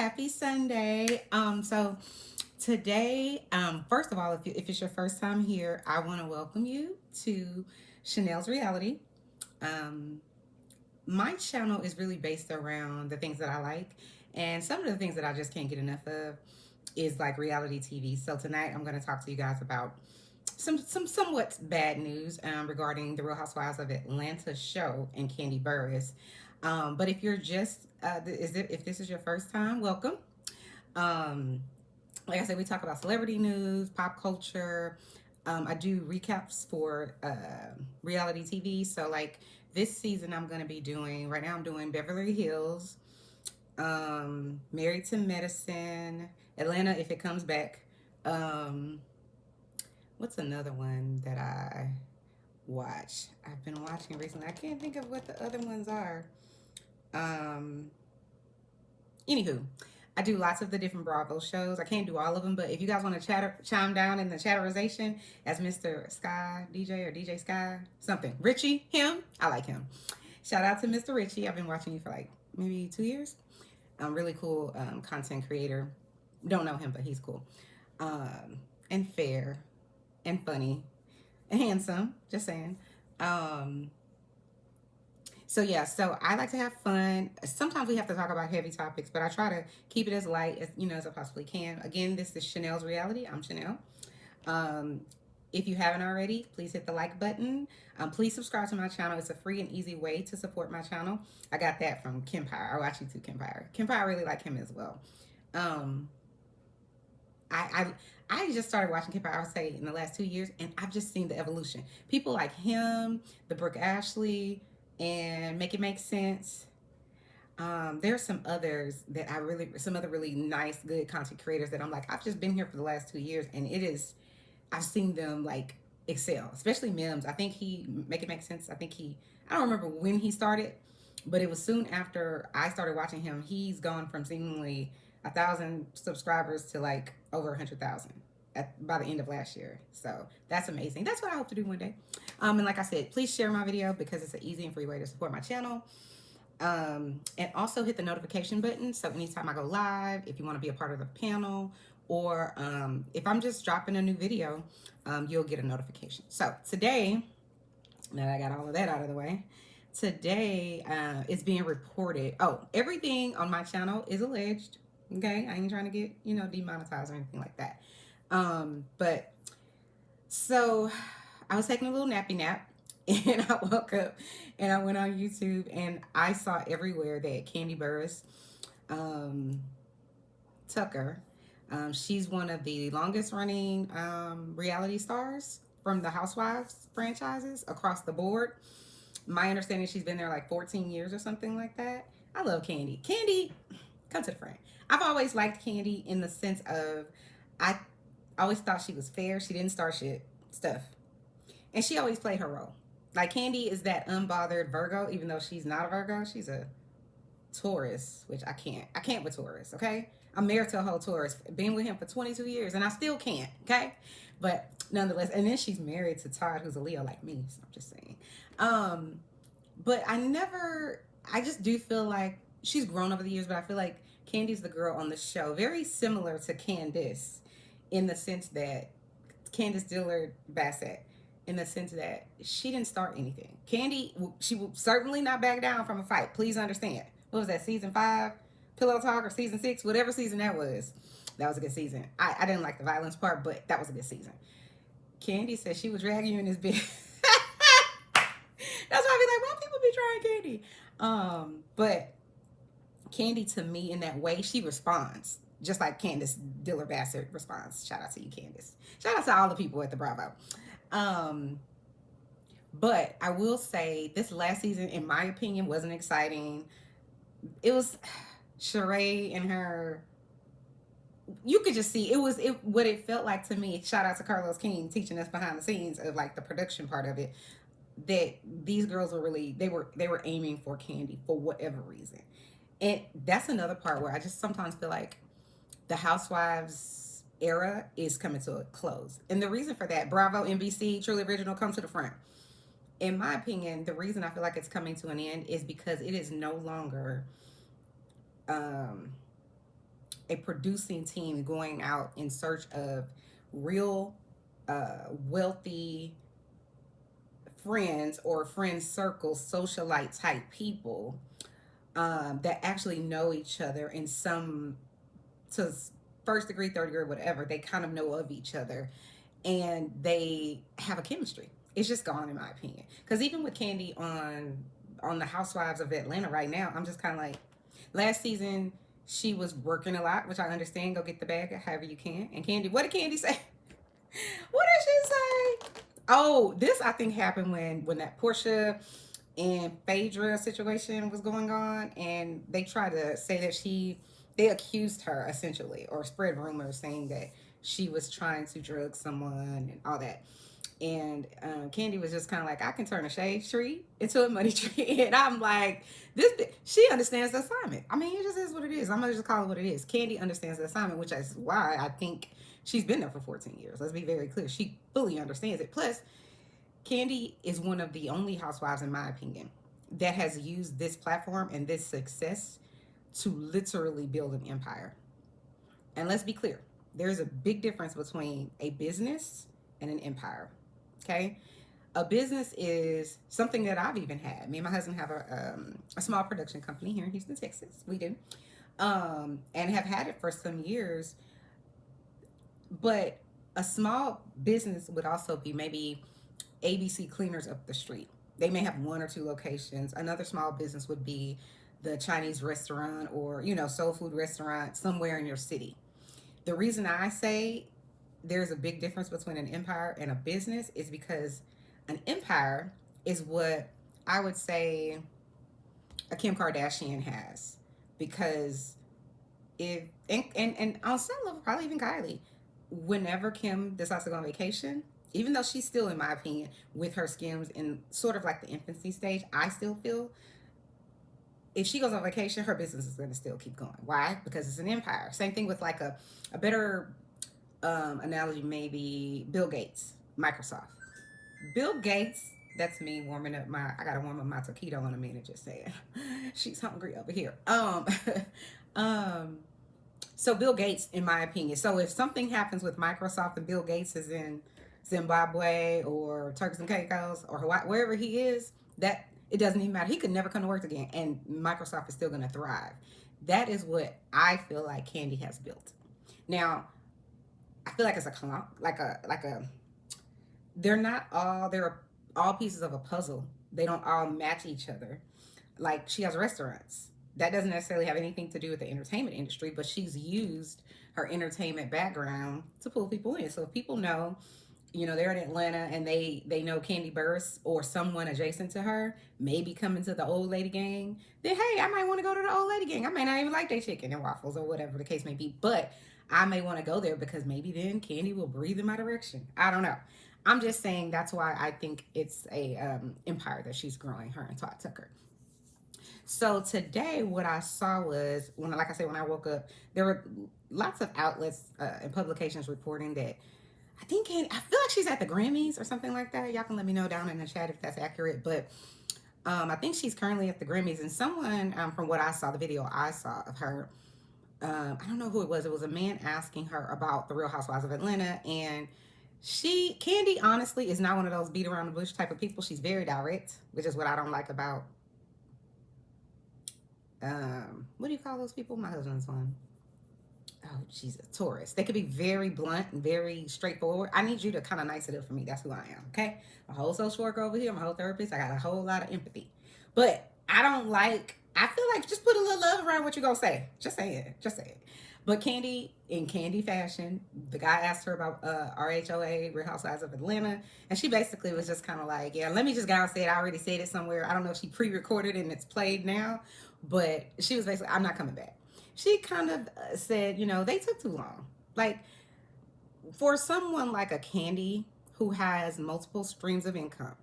Happy Sunday. So today, first of all, if it's your first time here, I want to welcome you to Chanel's Reality. Um, my channel is really based around the things that I like, and some of the things that I just can't get enough of is like reality TV. So tonight, I'm going to talk to you guys about some somewhat bad news regarding the Real Housewives of Atlanta show and Kandi Burris. But if you're just if this is your first time, welcome. Um, like I said, we talk about celebrity news, pop culture. I do recaps for reality TV. So like this season, I'm going to be doing right now. I'm doing Beverly Hills, Married to Medicine, Atlanta if it comes back. Um, what's another one that I watch? I've been watching recently. I can't think of what the other ones are. Um, Anywho, I do lots of the different Bravo shows. I can't do all of them, but if you guys want to chime down in the chatterization as Mr. Sky DJ or DJ Sky, something. Richie, him, I like him. Shout out to Mr. Richie. I've been watching you for like maybe 2 years. Really cool content creator. Don't know him, but he's cool. And fair and funny and handsome. Just saying. So yeah, so I like to have fun. Sometimes we have to talk about heavy topics, but I try to keep it as light as as I possibly can. Again, this is Chanel's Reality. I'm Chanel. Um, if you haven't already, please hit the like button. Please subscribe to my channel. It's a free and easy way to support my channel. I got that from Kempire. I watch you too, Kempire. Kempire, I really like him as well. Um, I, I just started watching Kempire, I would say, in the last 2 years, and I've just seen the evolution. People like him, the Brooke Ashley, and Make It Make Sense. There's some others that some other really nice, good content creators that I'm like, I've just been here for the last 2 years, and I've seen them like excel, especially Mims. I think Make It Make Sense. I don't remember when he started, but it was soon after I started watching him. He's gone from seemingly 1,000 subscribers to like over 100,000 by the end of last year. So that's amazing. That's what I hope to do one day. And like I said, please share my video because it's an easy and free way to support my channel. And also hit the notification button. So anytime I go live, if you want to be a part of the panel, or if I'm just dropping a new video, you'll get a notification. So today, now that I got all of that out of the way, today it's being reported. Oh, everything on my channel is alleged. Okay, I ain't trying to get demonetized or anything like that. But so I was taking a little nappy nap and I woke up and I went on YouTube and I saw everywhere that Kandi Burris Tucker, she's one of the longest running reality stars from the Housewives franchises across the board. My understanding, she's been there like 14 years or something like that. I love Kandi. Kandi, come to the front. I've always liked Kandi in the sense of I always thought she was fair. She didn't start shit stuff. And she always played her role. Like Kandi is that unbothered Virgo, even though she's not a Virgo. She's a Taurus, which I can't with Taurus, okay? I'm married to a whole Taurus. Been with him for 22 years, and I still can't, okay? But nonetheless, and then she's married to Todd, who's a Leo like me, so I'm just saying. But I just do feel like she's grown over the years, but I feel like Kandi's the girl on the show. Very similar to Candace in the sense that Candace Dillard Bassett, in the sense that she didn't start anything. Kandi, she will certainly not back down from a fight. Please understand. What was that, season 5? Pillow Talk, or season 6? Whatever season that was. That was a good season. I didn't like the violence part, but that was a good season. Kandi said she would drag you in this bed. That's why I be like, why people be trying Kandi? But Kandi, to me, in that way, she responds. Just like Candace Dillard Bassett responds. Shout out to you, Candace. Shout out to all the people at the Bravo. But I will say this last season, in my opinion, wasn't exciting. It was Sheree and her. You could just see what it felt like to me. Shout out to Carlos King teaching us behind the scenes of like the production part of it. That these girls were really they were aiming for Kandi for whatever reason, and that's another part where I just sometimes feel like the Housewives era is coming to a close. And the reason for that, Bravo, NBC, Truly Original, come to the front. In my opinion, the reason I feel like it's coming to an end is because it is no longer a producing team going out in search of real wealthy friends or friend circle socialite type people that actually know each other in some to first degree, third degree, whatever. They kind of know of each other and they have a chemistry. It's just gone, in my opinion. Because even with Kandi on the Housewives of Atlanta right now, I'm just kind of like, last season she was working a lot, which I understand. Go get the bag however you can. And Kandi, what did Kandi say? What did she say? Oh, this I think happened when that Portia and Phaedra situation was going on, and they tried to say that they accused her essentially, or spread rumors saying that she was trying to drug someone and all that. And Kandi was just kind of like, I can turn a shade tree into a money tree. And I'm like, she understands the assignment. I mean, it just is what it is. I'm going to just call it what it is. Kandi understands the assignment, which is why I think she's been there for 14 years. Let's be very clear. She fully understands it. Plus, Kandi is one of the only housewives, in my opinion, that has used this platform and this success to literally build an empire. And let's be clear, there's a big difference between a business and an empire. Okay? A business is something that I've even had. Me and my husband have a small production company here in Houston, Texas. We do. And have had it for some years. But a small business would also be maybe ABC Cleaners up the street. They may have one or two locations. Another small business would be the Chinese restaurant or, soul food restaurant somewhere in your city. The reason I say there's a big difference between an empire and a business is because an empire is what I would say a Kim Kardashian has. Because if, and on some level, probably even Kylie, whenever Kim decides to go on vacation, even though she's still, in my opinion, with her skims in sort of like the infancy stage, I still feel if she goes on vacation, her business is going to still keep going. Why? Because it's an empire. Same thing with like a better analogy, maybe Bill Gates, Microsoft. Bill Gates, that's me warming up I got to warm up my taquito in a minute, just saying. She's hungry over here. So Bill Gates, in my opinion. So if something happens with Microsoft and Bill Gates is in Zimbabwe or Turks and Caicos or Hawaii, wherever he is, that it doesn't even matter. He could never come to work again, and Microsoft is still going to thrive. That is what I feel like Kandi has built. Now, I feel like it's they're all pieces of a puzzle. They don't all match each other. Like, she has restaurants. That doesn't necessarily have anything to do with the entertainment industry, but she's used her entertainment background to pull people in. So if people know, they're in Atlanta and they know Kandi Burris or someone adjacent to her, maybe coming to the old lady gang, then hey, I might want to go to the old lady gang. I may not even like their chicken and waffles or whatever the case may be, but I may want to go there because maybe then Kandi will breathe in my direction. I don't know. I'm just saying that's why I think it's a empire that she's growing, her and Todd Tucker. So today, what I saw was when I woke up, there were lots of outlets and publications reporting that I feel like she's at the Grammys or something like that. Y'all can let me know down in the chat if that's accurate. But I think she's currently at the Grammys, and someone from what I saw, the video I saw of her, I don't know who it was. It was a man asking her about the Real Housewives of Atlanta, and Kandi honestly is not one of those beat around the bush type of people. She's very direct, which is what I don't like about what do you call those people? My husband's one. Oh, she's a Taurus. They could be very blunt and very straightforward. I need you to kind of nice it up for me. That's who I am, okay? My whole social worker over here, my whole therapist, I got a whole lot of empathy. But I feel like just put a little love around what you're going to say. Just say it. But Kandi, in Kandi fashion, the guy asked her about RHOA, Real Housewives of Atlanta, and she basically was just kind of like, yeah, let me just go and say it. I already said it somewhere. I don't know if she pre-recorded and it's played now, but she was basically, I'm not coming back. She kind of said, they took too long. Like, for someone like a Kandi who has multiple streams of income,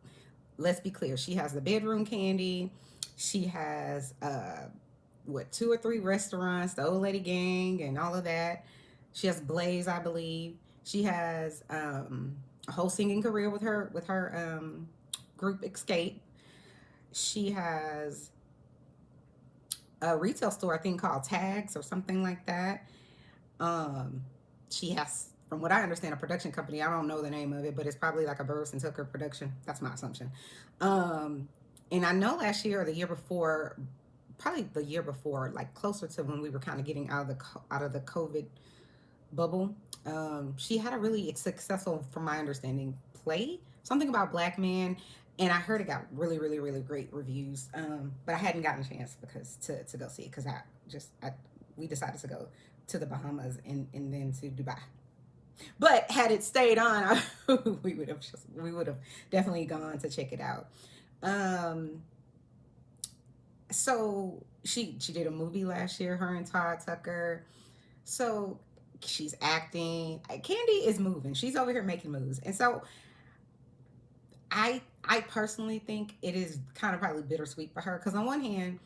let's be clear, she has the bedroom Kandi, she has 2 or 3 restaurants, the old lady gang and all of that. She has Blaze, I believe. She has a whole singing career with her group Escape. She has a retail store, I think, called Tags or something like that. Um, she has, from what I understand, a production company. I don't know the name of it, but it's probably like a Burris and Tucker production. That's my assumption. Um, and I know last year or the year before, probably the year before, like closer to when we were kind of getting out of the COVID bubble, she had a really successful, from my understanding, play, something about black men, and I heard it got really, really, really great reviews. But I hadn't gotten a chance because to go see it because I we decided to go to the Bahamas and then to Dubai. But had it stayed on, we would have definitely gone to check it out. Um, so she did a movie last year, her and Todd Tucker. So she's acting. Kandi is moving. She's over here making moves, and so I personally think it is kind of probably bittersweet for her because on one hand,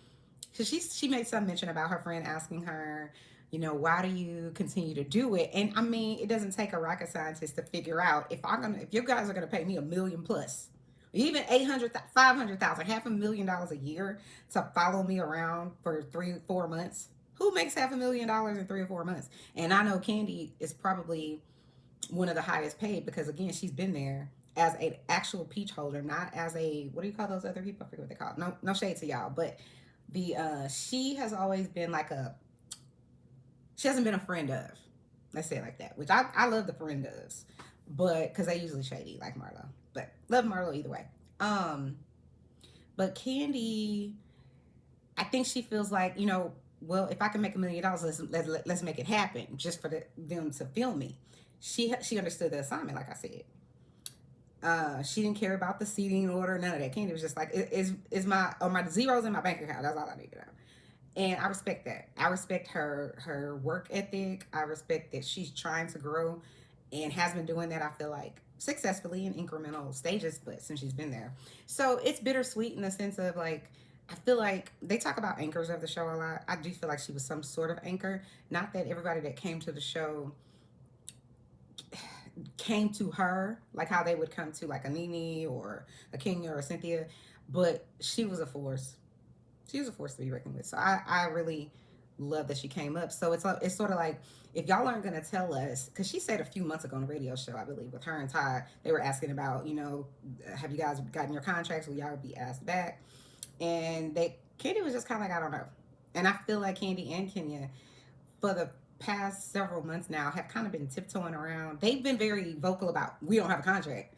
she made some mention about her friend asking her, why do you continue to do it? And I mean, it doesn't take a rocket scientist to figure out if you guys are gonna pay me $1 million plus, even 800, 500,000, $500,000 a year to follow me around for 3 or 4 months. Who makes $500,000 in 3 or 4 months? And I know Kandi is probably one of the highest paid because again, she's been there as an actual peach holder, not as a, what do you call those other people? I forget what they call it. No shade to y'all, but the she has always been like she hasn't been a friend of, let's say it like that, which I love the friend ofs, but because they usually shady like Marlo, but love Marlo either way. But Kandi, I think she feels like, well, if I can make $1 million, let's make it happen just for them to film me. She understood the assignment, like I said. She didn't care about the seating order, none of that. Kandi was just like, is my zeros in my bank account? That's all I need to know. And I respect that. I respect her work ethic. I respect that she's trying to grow and has been doing that, I feel like, successfully in incremental stages, but since she's been there. So it's bittersweet in the sense of like, I feel like they talk about anchors of the show a lot. I do feel like she was some sort of anchor. Not that everybody that came to the show came to her like how they would come to like a Nene or a Kenya or a Cynthia, but she was a force. She was a force to be reckoned with. So I really love that she came up. So it's sort of like, if y'all aren't going to tell us, because she said a few months ago on a radio show, I believe, with her and Todd, they were asking about, have you guys gotten your contracts? Will y'all be asked back? And Kandi was just kind of like, I don't know. And I feel like Kandi and Kenya, for the past several months now, have kind of been tiptoeing around. They've been very vocal about, we don't have a contract.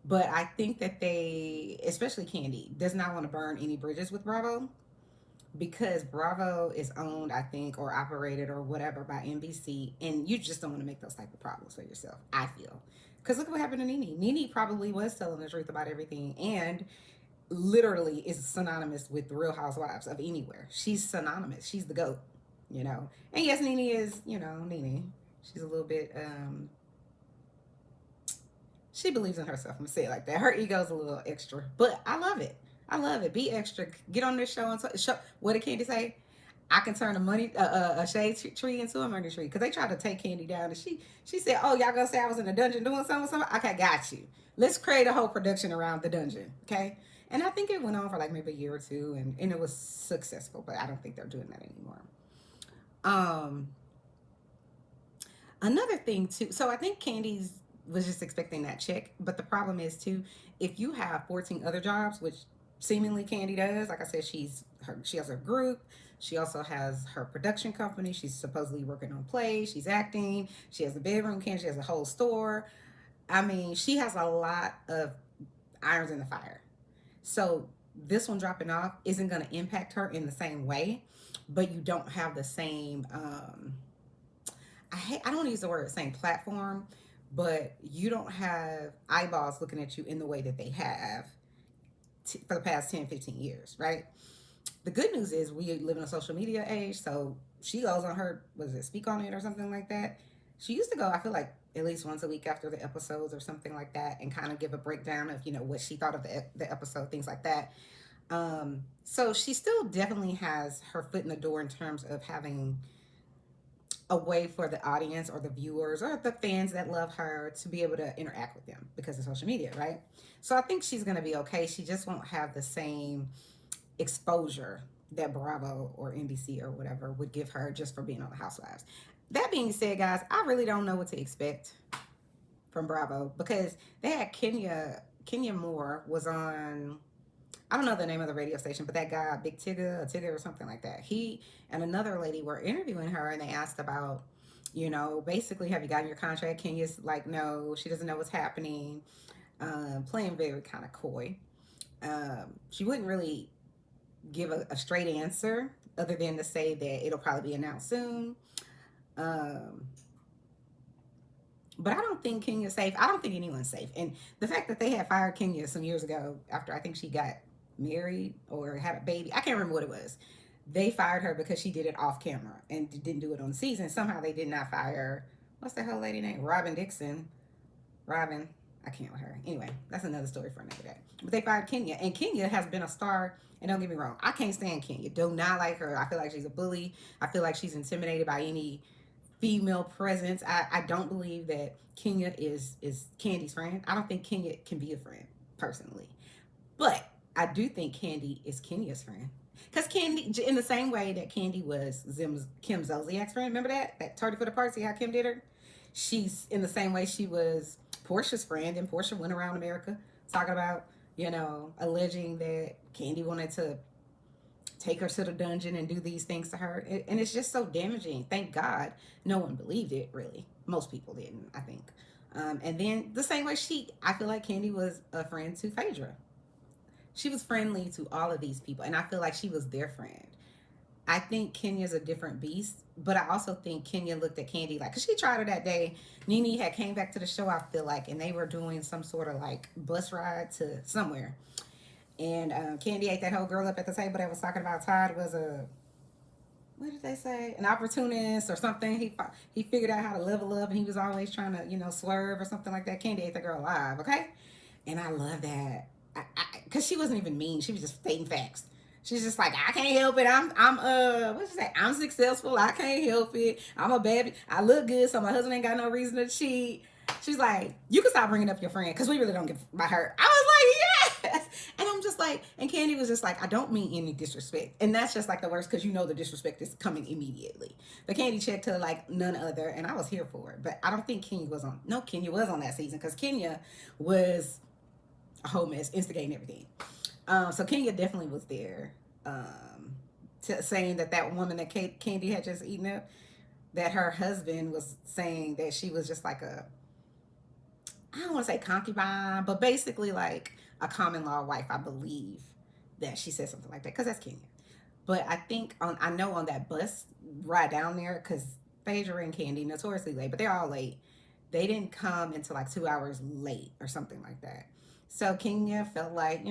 But I think that they, especially Kandi, does not want to burn any bridges with Bravo because Bravo is owned, I think, or operated or whatever by NBC, and you just don't want to make those type of problems for yourself, I feel. Because look what happened to Nene. Nene probably was telling the truth about everything and literally is synonymous with the Real Housewives of anywhere. She's synonymous. She's the GOAT, And yes, Nene is, Nene. She's a little bit, she believes in herself. I'm gonna say it like that. Her ego's a little extra, but I love it. I love it. Be extra. Get on this show and show. What did Kandi say? I can turn a shade tree into a murder tree because they tried to take Kandi down, and she said, "Oh, y'all gonna say I was in a dungeon doing something? Okay, got you. Let's create a whole production around the dungeon, okay?" And I think it went on for like maybe a year or two, and it was successful. But I don't think they're doing that anymore. Another thing too. So I think Kandi's was just expecting that check, but the problem is too, if you have 14 other jobs, which seemingly Kandi does, like I said, she has her group, she also has her production company, she's supposedly working on plays, she's acting, she has a bedroom camp, she has a whole store. I mean, she has a lot of irons in the fire. So this one dropping off isn't going to impact her in the same way, but you don't have the same I don't want to use the word same platform, but you don't have eyeballs looking at you in the way that they have for the past 10, 15 years, right? The good news is we live in a social media age, so she goes on her, Speak On It or something like that? She used to go, I feel like, at least once a week after the episodes or something like that and kind of give a breakdown of, what she thought of the episode, things like that. So she still definitely has her foot in the door in terms of having a way for the audience or the viewers or the fans that love her to be able to interact with them because of social media, right? So I think she's going to be okay. She just won't have the same exposure that Bravo or NBC or whatever would give her just for being on the Housewives. That being said, guys, I really don't know what to expect from Bravo because they had Kenya Moore was on, I don't know the name of the radio station, but that guy, Big Tigger or something like that. He and another lady were interviewing her, and they asked about, basically, have you gotten your contract? Kenya's like, no, she doesn't know what's happening. Playing very kind of coy. She wouldn't really give a straight answer other than to say that it'll probably be announced soon. Um, but I don't think Kenya's safe. I don't think anyone's safe. And the fact that they had fired Kenya some years ago after I think she got married or had a baby, I can't remember what it was. They fired her because she did it off camera and didn't do it on the season. Somehow they did not fire, what's that whole lady name? Robin Dixon. Robin, I can't with her. Anyway, that's another story for another day. But they fired Kenya, and Kenya has been a star. And don't get me wrong, I can't stand Kenya. Do not like her. I feel like she's a bully. I feel like she's intimidated by any female presence. I don't believe that Kenya is Kandi's friend. I don't think Kenya can be a friend, personally. But I do think Kandi is Kenya's friend. Because Kandi, in the same way that Kandi was Kim Zolciak's friend, remember that tardy for the party, how Kim did her? She's in the same way she was Portia's friend, and Portia went around America talking about, alleging that Kandi wanted to take her to the dungeon and do these things to her. And it's just so damaging. Thank God no one believed it, really. Most people didn't, I think. And then the same way I feel like Kandi was a friend to Phaedra. She was friendly to all of these people, and I feel like she was their friend. I think Kenya's a different beast, but I also think Kenya looked at Kandi like, because she tried her that day. Nene had came back to the show, I feel like, and they were doing some sort of like bus ride to somewhere. And Kandi ate that whole girl up at the table that was talking about Todd was what did they say? An opportunist or something. He figured out how to level up, and he was always trying to, swerve or something like that. Kandi ate that girl alive, okay? And I love that. Because she wasn't even mean. She was just stating facts. She's just like, I can't help it. What she say? I'm successful. I can't help it. I'm a baby. I look good, so my husband ain't got no reason to cheat. She's like, you can stop bringing up your friend because we really don't give by her. I was like, yes. And I'm just like, and Kandi was just like, I don't mean any disrespect. And that's just like the worst because the disrespect is coming immediately. But Kandi checked her like none other, and I was here for it. But I don't think Kenya was on that season because Kenya was a whole mess, instigating everything. So Kenya definitely was there, saying that woman that Kandi had just eaten up, that her husband was saying that she was just like I don't want to say concubine, but basically like a common law wife, I believe that she said something like that, because that's Kenya. But I think I know on that bus ride down there, because Phaedra and Kandi notoriously late, but they're all late. They didn't come until like 2 hours late or something like that. So Kenya felt like,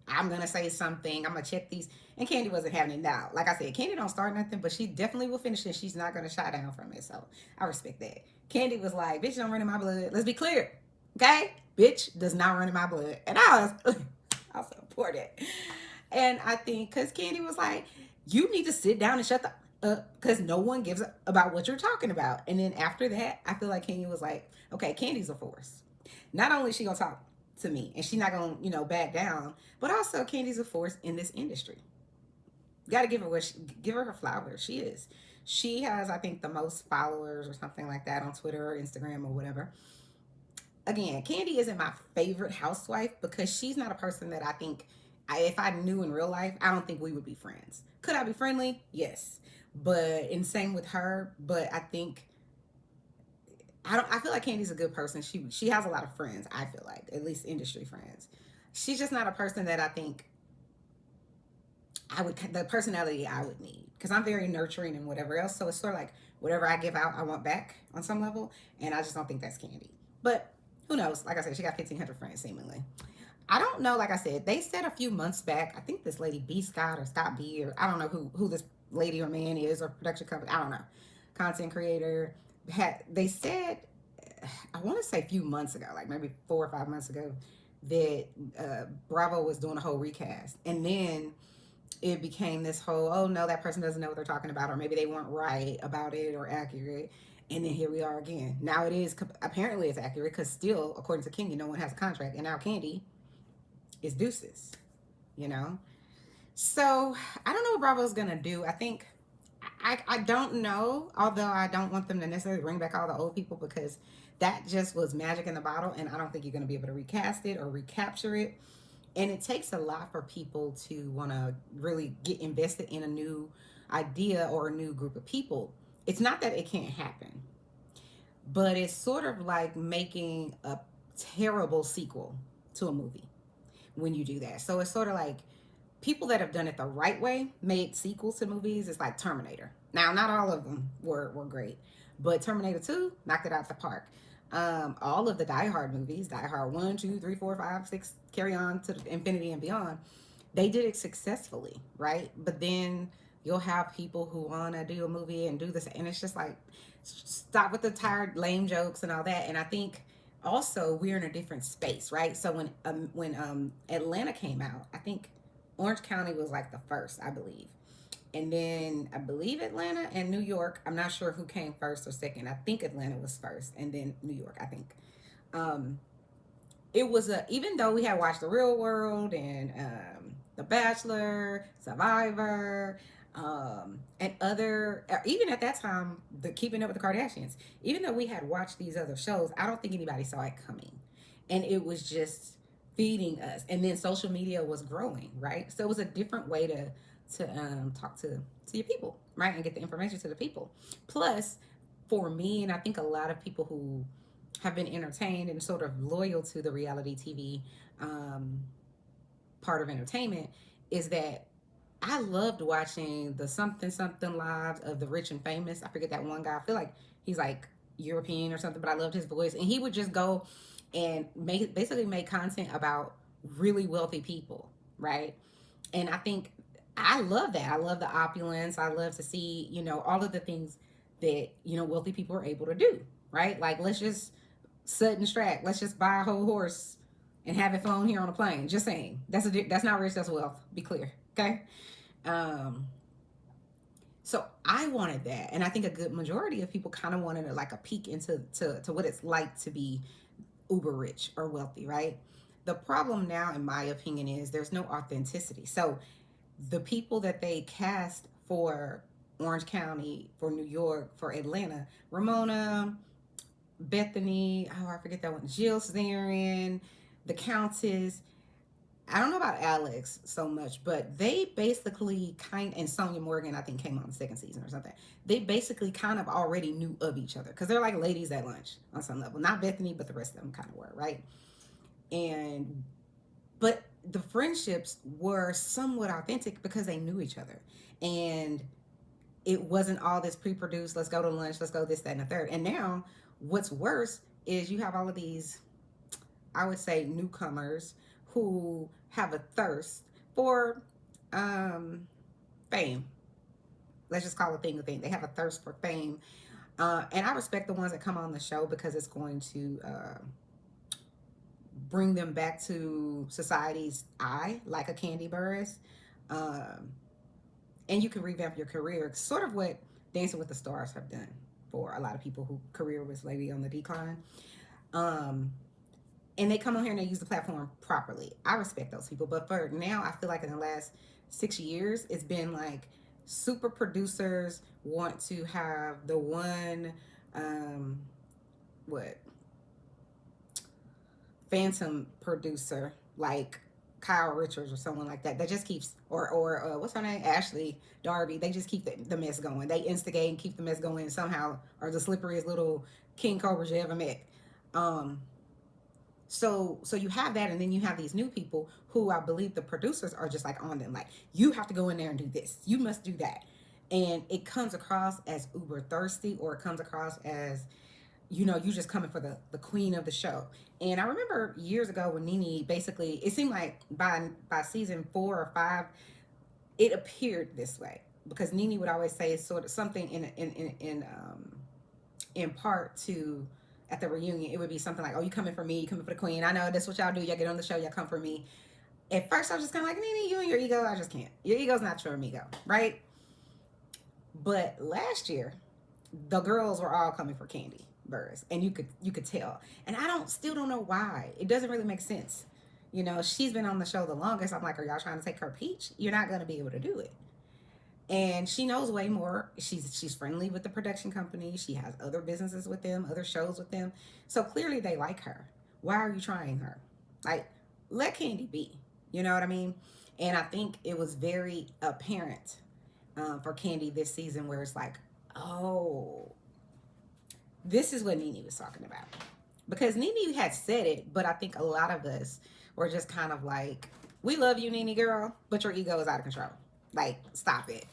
I'm going to say something. I'm going to check these. And Kandi wasn't having it now. Like I said, Kandi don't start nothing, but she definitely will finish it. She's not going to shy down from it. So I respect that. Kandi was like, bitch, don't run in my blood. Let's be clear. Okay? Bitch does not run in my blood. And I support it. And I think, because Kandi was like, you need to sit down and shut the up, because no one gives a about what you're talking about. And then after that, I feel like Kenya was like, okay, Kandi's a force. Not only is she going to talk to me, and she's not gonna back down, but also Kandi's a force in this industry. Got to give her her flowers. She has, I think, the most followers or something like that on Twitter or Instagram or whatever. Again, Kandi isn't my favorite housewife because she's not a person that I think, if I knew in real life, I don't think we would be friends. Could I be friendly? Yes, but and same with her. But I think I feel like Kandi's a good person. She has a lot of friends, I feel like, at least industry friends. She's just not a person that I think the personality I would need. Because I'm very nurturing and whatever else. So it's sort of like whatever I give out, I want back on some level. And I just don't think that's Kandi. But who knows? Like I said, she got 1,500 friends, seemingly. I don't know. Like I said, they said a few months back, I think this lady B. Scott or Scott B. or I don't know who this lady or man is, or production company. I don't know. Content creator. They said, I want to say a few months ago, like maybe 4 or 5 months ago, that Bravo was doing a whole recast. And then it became this whole, oh no, that person doesn't know what they're talking about, or maybe they weren't right about it or accurate. And then here we are again. Now apparently it's accurate, because still, according to Kandi, no one has a contract. And now Kandi is deuces, So I don't know what Bravo's gonna do. I think I don't know, although I don't want them to necessarily bring back all the old people because that just was magic in the bottle, and I don't think you're gonna be able to recast it or recapture it. And it takes a lot for people to want to really get invested in a new idea or a new group of people. It's not that it can't happen, but it's sort of like making a terrible sequel to a movie when you do that. So it's sort of like people that have done it the right way made sequels to movies. It's like Terminator. Now, not all of them were great, but Terminator 2 knocked it out the park. All of the Die Hard movies, Die Hard 1, 2, 3, 4, 5, 6, carry on to infinity and beyond, they did it successfully, right? But then you'll have people who want to do a movie and do this, and it's just like, stop with the tired, lame jokes and all that. And I think also we're in a different space, right? So when Atlanta came out, I think Orange County was like the first, I believe. And then I believe Atlanta and New York. I'm not sure who came first or second. I think Atlanta was first, and then New York, I think. Um, it was a even though we had watched The Real World and The Bachelor, Survivor, and other even at that time, the Keeping Up with the Kardashians. Even though we had watched these other shows, I don't think anybody saw it coming, and it was just feeding us. And then social media was growing, right? So it was a different way to talk to your people, right, and get the information to the people. Plus, for me, and I think a lot of people who have been entertained and sort of loyal to the reality TV part of entertainment, is that I loved watching the something something lives of the rich and famous. I forget that one guy. I feel like he's like European or something, but I loved his voice. And he would just go and basically make content about really wealthy people, right? And I think I love that. I love the opulence. I love to see, all of the things that, wealthy people are able to do, right? Like, let's just Sutton Strat. Let's just buy a whole horse and have it flown here on a plane. Just saying. That's not rich, that's wealth. Be clear. Okay? Um, so I wanted that. And I think a good majority of people kind of wanted like a peek into to what it's like to be uber rich or wealthy, right? The problem now, in my opinion, is there's no authenticity. So the people that they cast for Orange County, for New York, for Atlanta, Ramona, Bethany, oh, I forget that one, Jill Zarin, the Countess. I don't know about Alex so much, but they basically and Sonia Morgan, I think, came on the second season or something. They basically kind of already knew of each other because they're like ladies at lunch on some level. Not Bethany, but the rest of them kind of were, right? But the friendships were somewhat authentic because they knew each other. And it wasn't all this pre-produced, let's go to lunch, let's go this, that, and the third. And now what's worse is you have all of these, I would say, newcomers who have a thirst for fame. Let's just call a thing a thing. They have a thirst for fame. And I respect the ones that come on the show because it's going to bring them back to society's eye, like a Kandi Burris. And you can revamp your career, sort of what Dancing with the Stars have done for a lot of people who career was maybe on the decline. And they come on here and they use the platform properly. I respect those people. But for now, I feel like in the last 6 years, it's been like super producers want to have the one, phantom producer, like Kyle Richards or someone like that just keeps, or what's her name, Ashley Darby. They just keep the mess going. They instigate and keep the mess going somehow, or the slipperiest little king cobras you ever met. So you have that, and then you have these new people who I believe the producers are just like on them, like, you have to go in there and do this, you must do that, and it comes across as uber thirsty, or it comes across as, you just coming for the queen of the show. And I remember years ago when Nene, basically, it seemed like by season 4 or 5, it appeared this way, because Nene would always say sort of something in part to, at the reunion, it would be something like, oh, you coming for me, you coming for the queen, I know that's what y'all do, y'all get on the show, y'all come for me. At first I was just kind of like, Nene, you and your ego, I just can't, your ego's not your amigo, right? But last year the girls were all coming for Kandi Burris, and you could tell, and I still don't know why. It doesn't really make sense. You know, she's been on the show the longest. I'm like, are y'all trying to take her peach? You're not going to be able to do it. And she knows way more. She's friendly with the production company. She has other businesses with them, other shows with them. So clearly they like her. Why are you trying her? Like, let Kandi be. You know what I mean? And I think it was very apparent for Kandi this season, where it's like, oh, this is what Nene was talking about. Because Nene had said it, but I think a lot of us were just kind of like, we love you, Nene girl, but your ego is out of control. Like, stop it.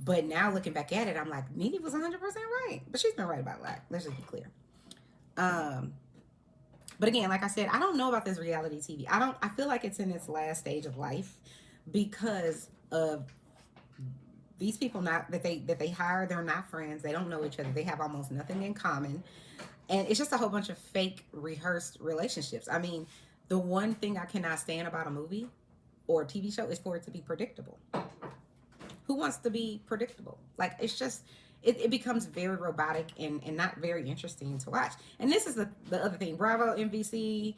But now looking back at it, I'm like, Nene was 100% right. But she's been right about a lot. Let's just be clear. But again, like I said, I don't know about this reality TV. I feel like it's in its last stage of life because of these people not that they hire. They're not friends. They don't know each other. They have almost nothing in common. And it's just a whole bunch of fake rehearsed relationships. I mean, the one thing I cannot stand about a movie or a TV show is for it to be predictable. Who wants to be predictable? Like, it's just, it becomes very robotic and not very interesting to watch. And this is the other thing. Bravo, NBC,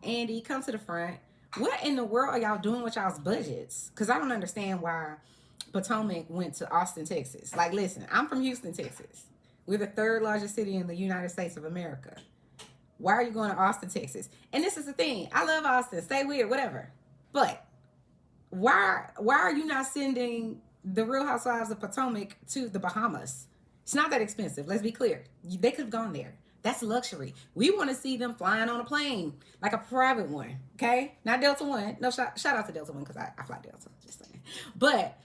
Andy, come to the front. What in the world are y'all doing with y'all's budgets? Because I don't understand why Potomac went to Austin, Texas. Like, listen, I'm from Houston, Texas. We're the third largest city in the United States of America. Why are you going to Austin, Texas? And this is the thing. I love Austin. Stay weird, whatever. But why are you not sending the Real Housewives of Potomac to the Bahamas? It's not that expensive. Let's be clear. They could have gone there. That's luxury. We want to see them flying on a plane, like a private one, okay? Not Delta One. No, shout out to Delta One because I fly Delta, just saying. But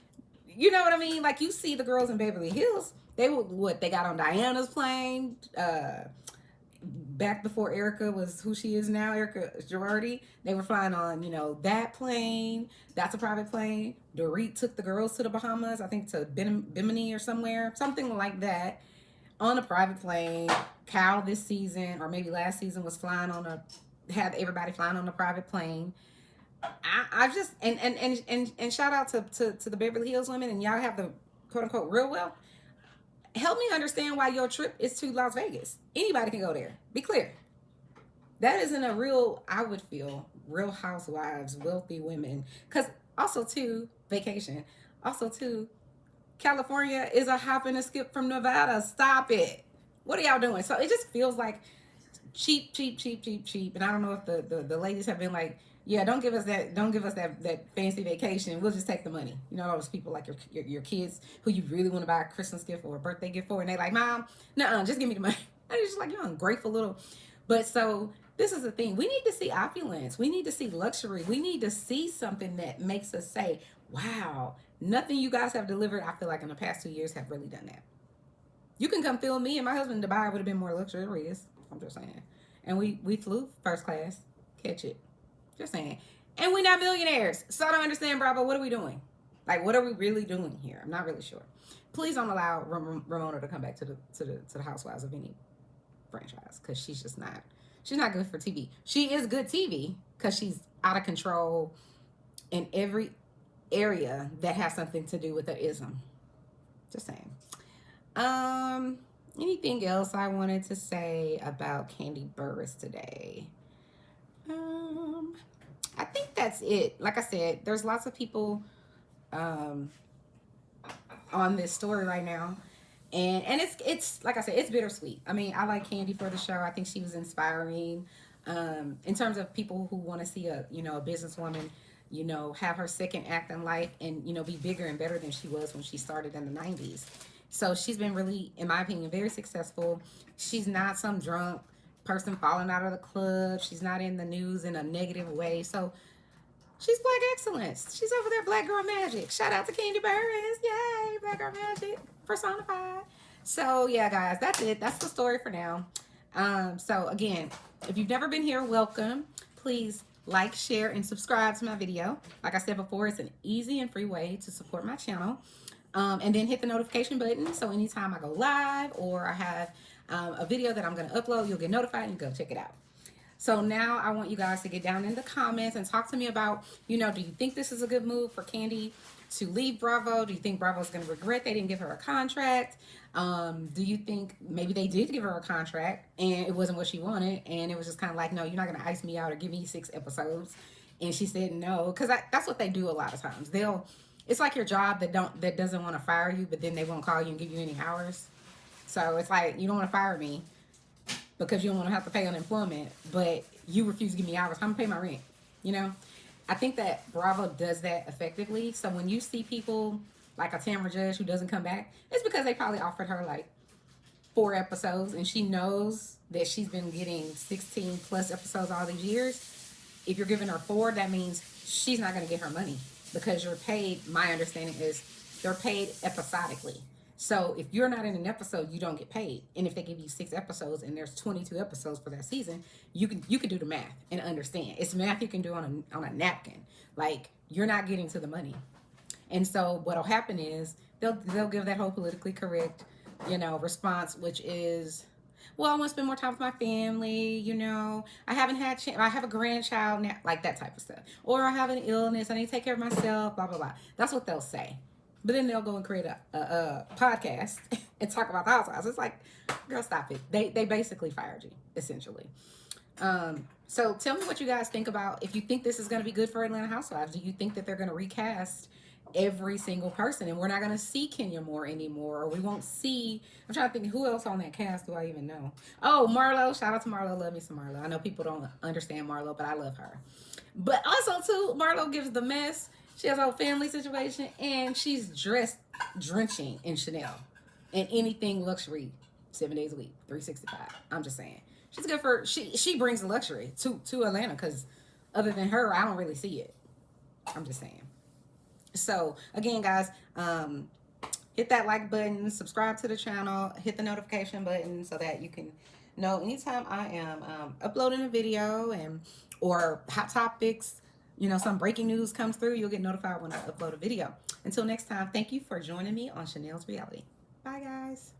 you know what I mean? Like, you see the girls in Beverly Hills, they got on Diana's plane, back before Erica was who she is now, Erica Girardi. They were flying on, that plane. That's a private plane. Dorit took the girls to the Bahamas, I think to Bimini or somewhere, something like that, on a private plane. Cal this season, or maybe last season, was had everybody flying on a private plane. I just, and shout out to the Beverly Hills women, and y'all have the quote unquote real wealth. Help me understand why your trip is to Las Vegas. Anybody can go there. Be clear. That isn't a real, I would feel, Real Housewives, wealthy women. Because also, too, vacation. Also, too, California is a hop and a skip from Nevada. Stop it. What are y'all doing? So it just feels like cheap. And I don't know if the ladies have been like, yeah, don't give us that fancy vacation. We'll just take the money. You know, all those people like your kids who you really want to buy a Christmas gift or a birthday gift for, and they like, Mom, nuh-uh, just give me the money. And it's just like, you're ungrateful little. But so this is the thing. We need to see opulence. We need to see luxury. We need to see something that makes us say, wow, nothing you guys have delivered, I feel like in the past 2 years, have really done that. You can come film me and my husband in Dubai would have been more luxurious. I'm just saying. And we flew first class. Catch it. Just saying. And we're not millionaires. So I don't understand, Bravo. What are we doing? Like, what are we really doing here? I'm not really sure. Please don't allow Ramona to come back to the Housewives of any franchise, because she's not good for TV. She is good TV because she's out of control in every area that has something to do with an ism. Just saying. Anything else I wanted to say about Kandi Burris today? I think that's it. Like I said, there's lots of people on this story right now, and it's like I said, it's bittersweet. I mean, I like Kandi for the show. I think she was inspiring in terms of people who want to see a businesswoman, have her second act in life and be bigger and better than she was when she started in the 90s. So she's been really, in my opinion, very successful. She's not some drunk person falling out of the club. She's not in the news in a negative way. So she's Black excellence. She's over there, Black girl magic. Shout out to Kandi Burris. Yay, Black girl magic personified. So yeah, guys, that's it. That's the story for now. So again, if you've never been here, welcome. Please like, share, and subscribe to my video. Like I said before, it's an easy and free way to support my channel. And then hit the notification button, so anytime I go live or I have a video that I'm going to upload, you'll get notified and go check it out. So now I want you guys to get down in the comments and talk to me about, do you think this is a good move for Kandi to leave Bravo? Do you think Bravo's going to regret they didn't give her a contract? Do you think maybe they did give her a contract and it wasn't what she wanted, and it was just kind of like, no, you're not going to ice me out or give me 6 episodes? And she said no, because that's what they do a lot of times. It's like your job that doesn't want to fire you, but then they won't call you and give you any hours. So it's like, you don't want to fire me because you don't want to have to pay unemployment, but you refuse to give me hours. I'm going to pay my rent, you know? I think that Bravo does that effectively. So when you see people like a Tamra Judge who doesn't come back, it's because they probably offered her like 4 episodes and she knows that she's been getting 16 plus episodes all these years. If you're giving her 4, that means she's not going to get her money because you're paid. My understanding is they're paid episodically. So if you're not in an episode, you don't get paid. And if they give you 6 episodes and there's 22 episodes for that season, you can do the math and understand. It's math you can do on a napkin. Like, you're not getting to the money. And so what'll happen is they'll give that whole politically correct, response, which is, well, I want to spend more time with my family, I haven't had I have a grandchild now, like that type of stuff. Or I have an illness, I need to take care of myself, blah, blah, blah. That's what they'll say. But then they'll go and create a podcast and talk about the housewives. It's like, girl, stop it. They basically fired you, essentially. So tell me what you guys think about, if you think this is going to be good for Atlanta Housewives. Do you think that they're going to recast every single person and we're not going to see Kenya Moore anymore, or we won't see, I'm trying to think who else on that cast do I even know? Oh, Marlo. Shout out to Marlo. Love me some Marlo. I know people don't understand Marlo, but I love her. But also too, Marlo gives the mess. She has a whole family situation, and she's dressed drenching in Chanel and anything luxury 7 days a week, 365. I'm just saying. She's good for, she brings the luxury to Atlanta, because other than her, I don't really see it. I'm just saying. So, again, guys, hit that like button, subscribe to the channel, hit the notification button so that you can know anytime I am uploading a video or hot topics, some breaking news comes through, you'll get notified when I upload a video. Until next time, thank you for joining me on Chanel's Reality. Bye, guys.